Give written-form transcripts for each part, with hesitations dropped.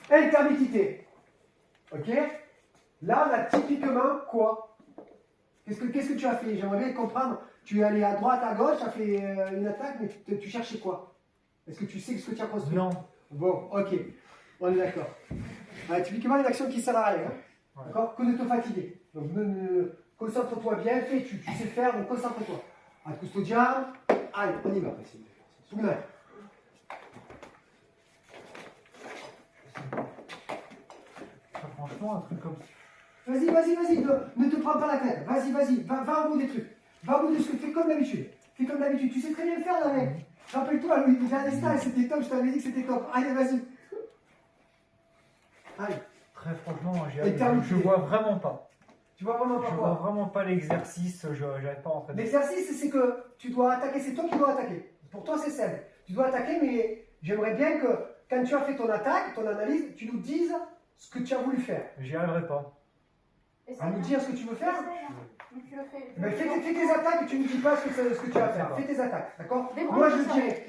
Intermittité. Ok? Là, on a typiquement quoi? Qu'est-ce que tu as fait? J'aimerais bien comprendre. Tu es allé à droite, à gauche, tu as fait une attaque, mais tu cherchais quoi? Est-ce que tu sais ce que tu as construit? Non. Bon, ok. On est d'accord. Typiquement, une action qui sert à rien. Hein? Ouais. D'accord? Que de te fatiguer. Donc, concentre-toi bien, fais, tu sais faire, donc concentre-toi. À custodiam. Allez, on y va. Souvenez. Franchement, un truc comme ça. Vas-y, ne te prends pas la tête. Vas-y, va au bout des trucs. Va au bout de ce que tu fais comme d'habitude. Fais comme d'habitude. Tu sais très bien le faire, là, mec. Rappelle-toi, Louis, le dernier stage, c'était top. Je t'avais dit que c'était top. Allez, vas-y. Allez. Très franchement, je vois vraiment pas. Tu vois vraiment pas quoi? Je vois vraiment pas l'exercice. J'arrive pas à rentrer. L'exercice, c'est que tu dois attaquer. C'est toi qui dois attaquer. Pour toi, c'est simple. Tu dois attaquer, mais j'aimerais bien que quand tu as fait ton attaque, ton analyse, tu nous dises ce que tu as voulu faire. J'y arriverai pas. À nous dire ce que tu veux faire. Mais fais tes attaques et tu ne me dis pas ce que tu vas faire. Fais tes attaques, d'accord? Moi je le dirai.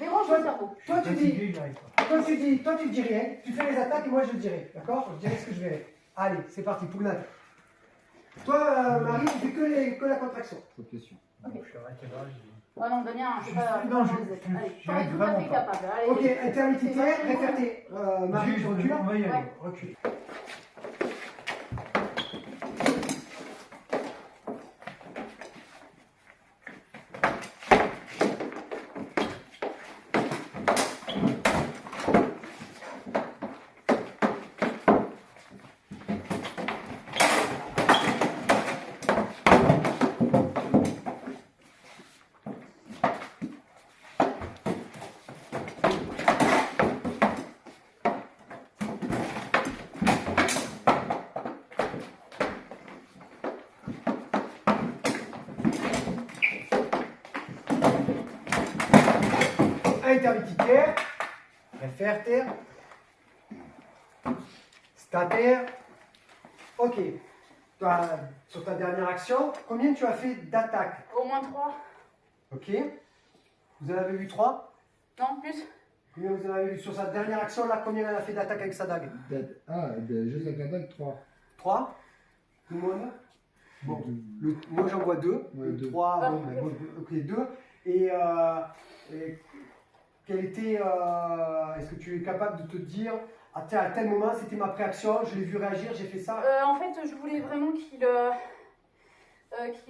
Toi tu ne dis rien, tu fais les attaques et moi je le dirai, d'accord? Je dirai ce que je verrai. Allez, c'est parti, Pougnade. Toi, Marie, tu fais que la contraction. Autre question. Ok. Oh non, Damien, je suis pas. Non, j'y arrive vraiment pas. Capable. Allez, ok, intermittité, référé. Marie, tu recules. On va y aller. Ouais. Recule. Intermittité, référé, stater. Ok. Sur ta dernière action, combien tu as fait d'attaques? Au moins 3. Ok. Vous en avez vu 3? Non, plus. Combien vous en avez vu sur sa dernière action là? Combien elle a fait d'attaques avec sa dague? Juste avec la dague, 3. 3? Tout le monde? Bon. Moi j'en vois 2. Ouais, 3, bon, ok, 2. Et quelle était. Est-ce que tu es capable de te dire, à tel moment c'était ma préaction, je l'ai vu réagir, j'ai fait ça? En fait, je voulais vraiment qu'il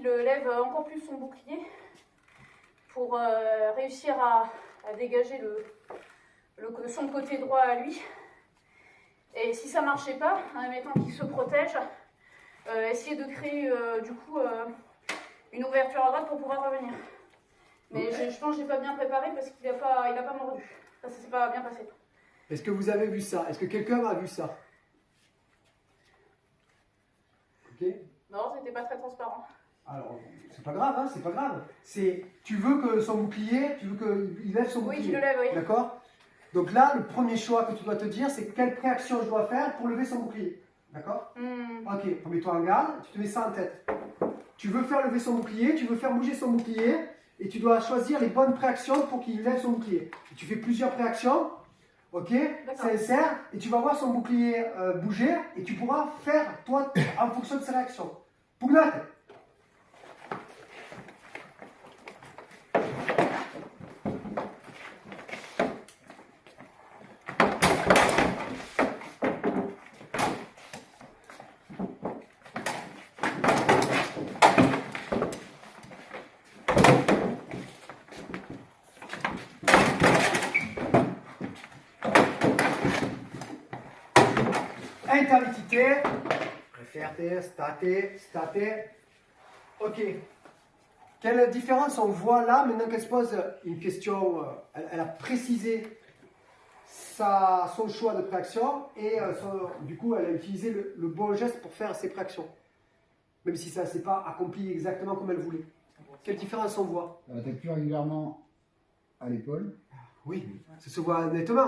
lève encore plus son bouclier pour réussir à dégager son côté droit à lui. Et si ça ne marchait pas, en admettant qu'il se protège, essayer de créer du coup une ouverture à droite pour pouvoir revenir. Mais je pense que je n'ai pas bien préparé parce qu'il n'a pas mordu. Ça s'est pas bien passé. Est-ce que vous avez vu ça? Est-ce que quelqu'un a vu ça? Ok. Non, c'était pas très transparent. Alors, c'est pas grave, hein, c'est pas grave. Tu veux que son bouclier, tu veux qu'il lève son bouclier. Oui, qu'il le lève, oui. D'accord? Donc là, le premier choix que tu dois te dire, c'est quelle préaction je dois faire pour lever son bouclier. D'accord? Ok, remets-toi en garde, tu te mets ça en tête. Tu veux faire lever son bouclier, tu veux faire bouger son bouclier, et tu dois choisir les bonnes préactions pour qu'il lève son bouclier. Et tu fais plusieurs préactions, ok? Sincère, et tu vas voir son bouclier bouger, et tu pourras faire, toi, en fonction de ses réactions. Pougnade. Intermittité, référé, stater. Ok. Quelle différence on voit là, maintenant qu'elle se pose une question, elle a précisé son choix de préaction et du coup elle a utilisé le bon geste pour faire ses préactions. Même si ça ne s'est pas accompli exactement comme elle voulait. Quelle différence on voit? Elle attaque plus régulièrement à l'épaule. Oui, ça se voit nettement.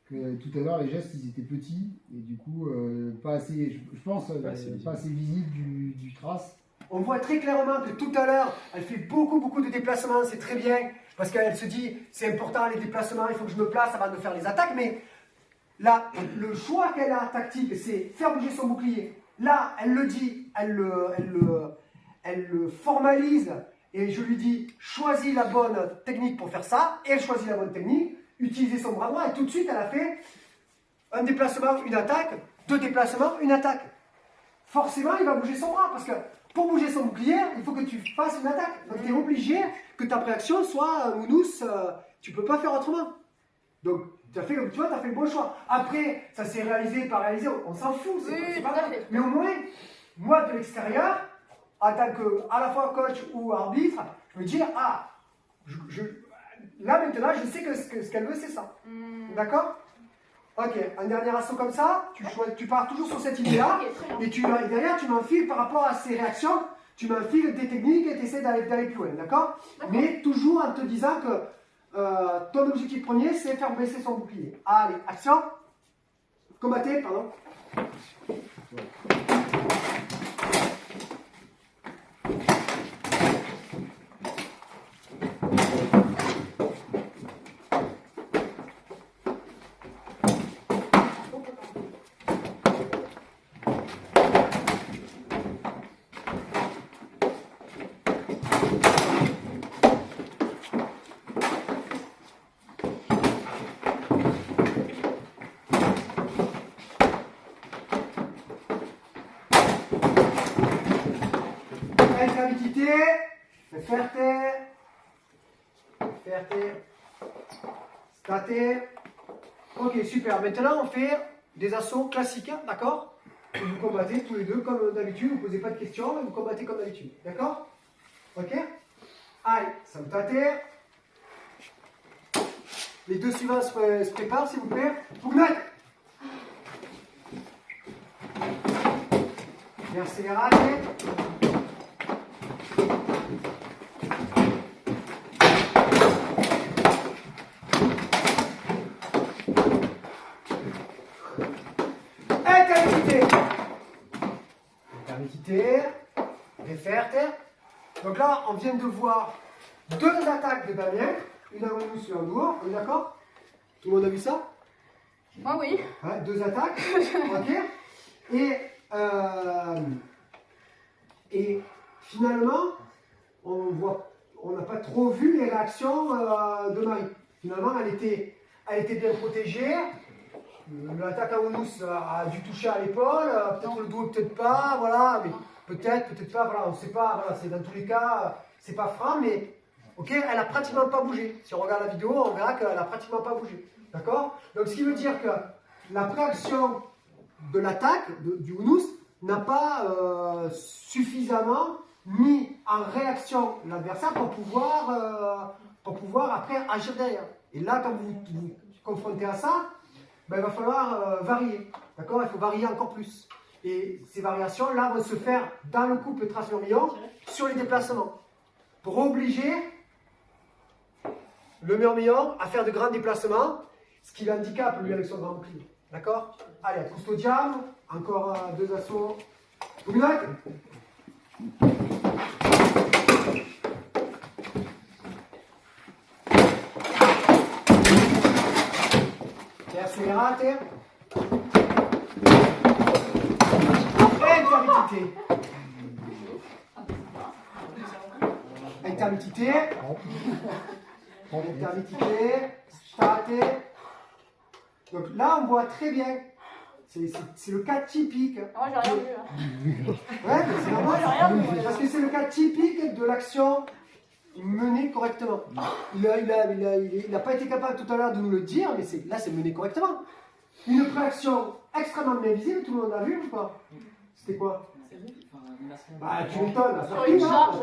Que tout à l'heure, les gestes, ils étaient petits et du coup, pas assez, je pense, pas assez visible du trace. On voit très clairement que tout à l'heure, elle fait beaucoup de déplacements, c'est très bien. parce qu'elle se dit, c'est important les déplacements, il faut que je me place avant de faire les attaques, mais là, le choix qu'elle a tactique, c'est faire bouger son bouclier. Là, elle le dit, elle le formalise, et je lui dis, choisis la bonne technique pour faire ça, et elle choisit la bonne technique, utiliser son bras droit, et tout de suite, elle a fait un déplacement, une attaque, deux déplacements, une attaque. Forcément, il va bouger son bras, parce que pour bouger son bouclier, il faut que tu fasses une attaque. Donc, tu es obligé que ta préaction soit mounous, tu ne peux pas faire autrement. Donc, tu as fait le bon choix. Après, ça s'est réalisé, pas réalisé, on s'en fout, c'est pas grave. Mais au moins, moi, de l'extérieur, en tant que, à la fois coach ou arbitre, je me dis, ah, là, maintenant, je sais que ce qu'elle veut, c'est ça. D'accord? Ok, un dernier assaut comme ça, tu pars toujours sur cette idée-là, et derrière tu m'enfiles par rapport à ces réactions, tu m'enfiles des techniques et tu essaies d'aller plus loin, d'accord? Mais toujours en te disant que ton objectif premier, c'est faire baisser son bouclier. Allez, action. Combattez, pardon. Intensité, ferté, staté. Ok, super. Maintenant, on fait des assauts classiques, d'accord? Vous combattez tous les deux comme d'habitude, vous ne posez pas de questions, vous combattez comme d'habitude, d'accord? Ok? Allez, salutate. Les deux suivants se préparent, s'il vous plaît. Pugnate. Accelerate. Intermittité, referte. Donc là, on vient de voir deux attaques de Damien, une à Mounous, une en Dour, on est d'accord? Tout le monde a vu ça? Moi, oui. Ouais, deux attaques, ok. Et finalement, on n'a pas trop vu les réactions de Marie. Finalement, elle était bien protégée. L'attaque à Mounous a dû toucher à l'épaule, peut-être le dos, peut-être pas, voilà, mais peut-être pas, voilà, on ne sait pas, voilà, c'est dans tous les cas, c'est pas franc, mais ok, elle n'a pratiquement pas bougé. Si on regarde la vidéo, on verra qu'elle n'a pratiquement pas bougé, d'accord? Donc ce qui veut dire que la préaction de l'attaque du Mounous n'a pas suffisamment mis en réaction l'adversaire pour pouvoir après agir derrière. Et là, quand vous vous confrontez à ça, ben, il va falloir varier, d'accord? Il faut varier encore plus. Et ces variations-là vont se faire dans le couple trace-murmillon sur les déplacements, pour obliger le murmillon à faire de grands déplacements, ce qui l'handicape lui avec son grand bouclier. D'accord? Allez, custodiam, encore deux assauts. Pugnate. Accelerate. Intermittité. Intermittité. State. Donc là, on voit très bien. C'est le cas typique. Moi, j'ai rien vu. Hein. Ouais, mais c'est normal. J'ai rien vu. Parce que c'est le cas typique de l'action menée correctement. Il n'a pas été capable tout à l'heure de nous le dire, mais là, c'est mené correctement. Une préaction extrêmement bien visible, tout le monde l'a vu ou pas? C'était quoi? Bah, tu m'étonnes. Sur une charge,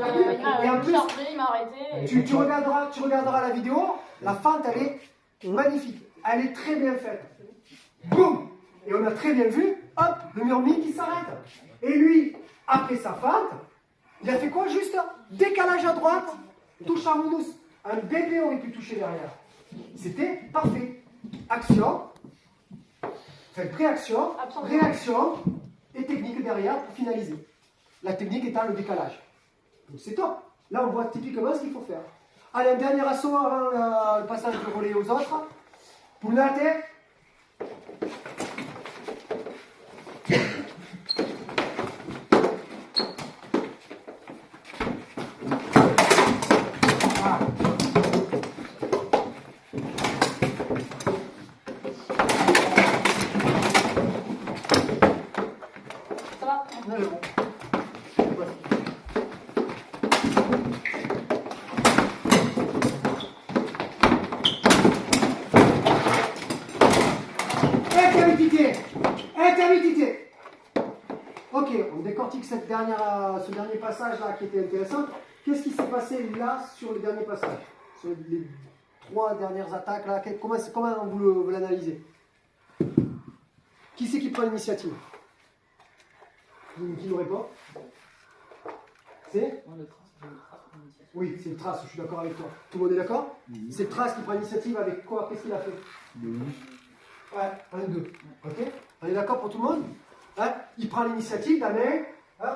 Et en plus, il m'a arrêté. tu regarderas la vidéo, la fente, elle est magnifique. Elle est très bien faite. Boum! Et on a très bien vu, hop, le murmille qui s'arrête. Et lui, après sa fente, il a fait quoi juste? Décalage à droite, touche à Mounous. Un bébé aurait pu toucher derrière. C'était parfait. Action, préaction, réaction et technique derrière pour finaliser. La technique étant le décalage. Donc c'est top. Là, on voit typiquement ce qu'il faut faire. Allez, un dernier assaut avant le passage de relais aux autres. Pugnate. Ça va? Allez, bon. Intermittité. Intermittité. Ok, on décortique ce dernier passage là qui était intéressant. Qu'est-ce qui s'est passé là sur le dernier passage? Sur les 3 dernières attaques là, comment vous l'analysez? Qui c'est qui prend l'initiative? Qui n'aurait pas? C'est? Oui, c'est le trace, je suis d'accord avec toi. Tout le monde est d'accord? C'est le trace qui prend l'initiative avec quoi? Qu'est-ce qu'il a fait? Ouais, 1, 2. Ok? On est d'accord pour tout le monde? Hein? Il prend l'initiative, la main.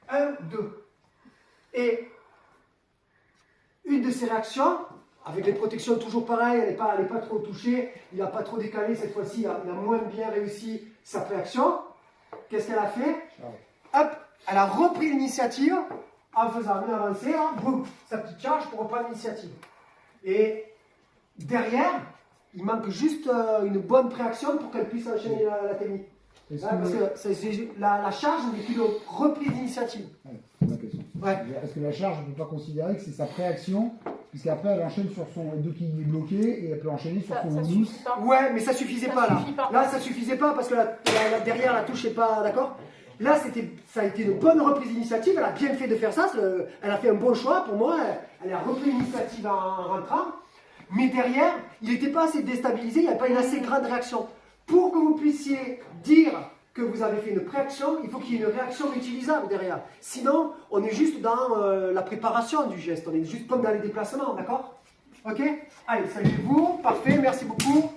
1, 2. Et une de ses réactions, avec les protections toujours pareilles, elle n'est pas trop touchée, il n'a pas trop décalé cette fois-ci, il a moins bien réussi sa réaction. Qu'est-ce qu'elle a fait? Hop, elle a repris l'initiative en faisant une avancée, hein, boum, sa petite charge pour reprendre l'initiative. Et derrière, il manque juste une bonne préaction pour qu'elle puisse enchaîner la technique. Parce que la charge n'est plus de reprise d'initiative. C'est ma question. Ouais. Parce que la charge, on ne peut pas considérer que c'est sa préaction, puisqu'après elle enchaîne sur son dos qui est bloqué et elle peut enchaîner sur son bonus. Ouais, mais ça suffisait pas là. Là, ça suffisait pas parce que derrière la touche n'est pas d'accord. Là, ça a été une bonne reprise d'initiative. Elle a bien fait de faire ça. Elle a fait un bon choix pour moi. Elle a repris l'initiative en rentrant. Mais derrière, il n'était pas assez déstabilisé. Il n'y avait pas une assez grande réaction. Pour que vous puissiez dire que vous avez fait une préaction, il faut qu'il y ait une réaction utilisable derrière. Sinon, on est juste dans la préparation du geste. On est juste comme dans les déplacements, d'accord? Ok? Allez, saluez-vous. Parfait, merci beaucoup.